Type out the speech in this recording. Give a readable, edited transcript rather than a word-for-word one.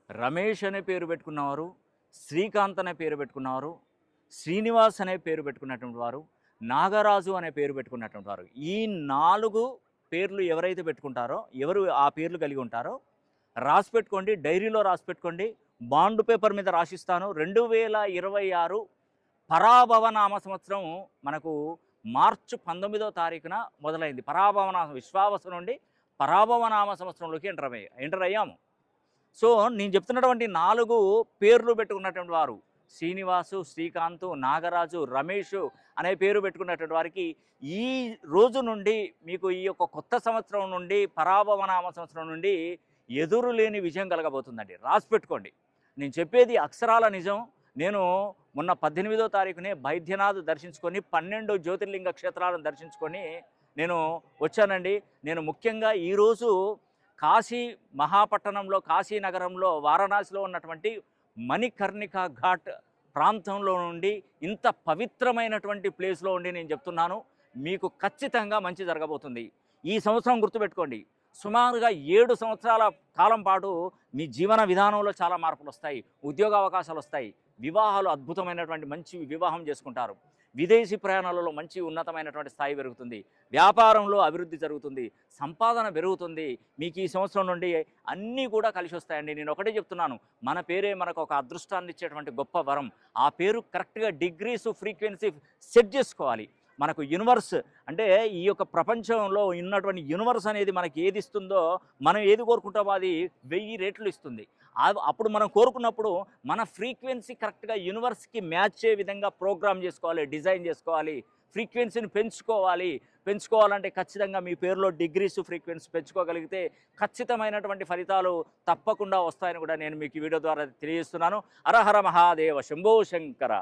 రమేష్ అనే పేరు పెట్టుకున్నవారు, శ్రీకాంత్ అనే పేరు పెట్టుకున్నవారు, శ్రీనివాస్ అనే పేరు పెట్టుకున్నటువంటి వారు, నాగరాజు అనే పేరు పెట్టుకున్నటువంటి వారు. ఈ 4 పేర్లు ఎవరైతే పెట్టుకుంటారో, ఎవరు ఆ పేర్లు కలిగి ఉంటారో రాసి పెట్టుకోండి, డైరీలో రాసి పెట్టుకోండి. బాండ్ పేపర్ మీద రాసిస్తాను. 2026 పరాభవ నామ సంవత్సరం మనకు మార్చి 19వ తారీఖున మొదలైంది. విశ్వావసు నుండి పరాభవ నామ సంవత్సరంలోకి ఎంటర్ అయ్యాము. సో నేను చెప్తున్నటువంటి 4 పేర్లు పెట్టుకున్నటువంటి వారు శ్రీనివాసు, శ్రీకాంత్, నాగరాజు, రమేష్ అనే పేరు పెట్టుకున్నటువంటి వారికి ఈ రోజు నుండి మీకు ఈ యొక్క కొత్త సంవత్సరం నుండి పరాభవనామ సంవత్సరం నుండి ఎదురు లేని విజయం కలగబోతుందండి. రాసి పెట్టుకోండి. నేను చెప్పేది అక్షరాల నిజం. నేను మొన్న 18వ తారీఖునే బైద్యనాథ్ దర్శించుకొని 12 జ్యోతిర్లింగ క్షేత్రాలను దర్శించుకొని నేను వచ్చానండి. నేను ముఖ్యంగా ఈరోజు కాశీ మహాపట్టణంలో, కాశీ నగరంలో, వారణాసిలో ఉన్నటువంటి మణికర్ణికా ఘాట్ ప్రాంతంలో నుండి ఇంత పవిత్రమైనటువంటి ప్లేస్లో ఉండి నేను చెప్తున్నాను, మీకు ఖచ్చితంగా మంచి జరగబోతుంది. ఈ సంవత్సరం గుర్తుపెట్టుకోండి, సుమారుగా 7 సంవత్సరాల కాలం పాటు మీ జీవన విధానంలో చాలా మార్పులు వస్తాయి, ఉద్యోగ అవకాశాలు వస్తాయి, వివాహాలు అద్భుతమైనటువంటి మంచి వివాహం చేసుకుంటారు, విదేశీ ప్రయాణాలలో మంచి ఉన్నతమైనటువంటి స్థాయి పెరుగుతుంది, వ్యాపారంలో అభివృద్ధి జరుగుతుంది, సంపాదన పెరుగుతుంది. మీకు ఈ సంవత్సరం నుండి అన్నీ కూడా కలిసి వస్తాయండి. నేను ఒకటే చెప్తున్నాను, మన పేరే మనకు ఒక అదృష్టాన్ని ఇచ్చేటువంటి గొప్ప వరం. ఆ పేరు కరెక్ట్గా డిగ్రీస్ ఫ్రీక్వెన్సీ సెట్ చేసుకోవాలి. మనకు యూనివర్స్ అంటే ఈ యొక్క ప్రపంచంలో ఉన్నటువంటి యూనివర్స్ అనేది మనకి ఏది ఇస్తుందో, మనం ఏది కోరుకుంటామో అది 1000 రెట్లు ఇస్తుంది. అప్పుడు మనం కోరుకున్నప్పుడు మన ఫ్రీక్వెన్సీ కరెక్ట్గా యూనివర్స్కి మ్యాచ్ అయ్యే విధంగా ప్రోగ్రామ్ చేసుకోవాలి, డిజైన్ చేసుకోవాలి, ఫ్రీక్వెన్సీని పెంచుకోవాలంటే ఖచ్చితంగా మీ పేరులో డిగ్రీస్ ఫ్రీక్వెన్సీ పెంచుకోగలిగితే ఖచ్చితమైనటువంటి ఫలితాలు తప్పకుండా వస్తాయని కూడా నేను మీకు ఈ వీడియో ద్వారా తెలియజేస్తున్నాను. హర హర మహాదేవ, శంభో శంకర.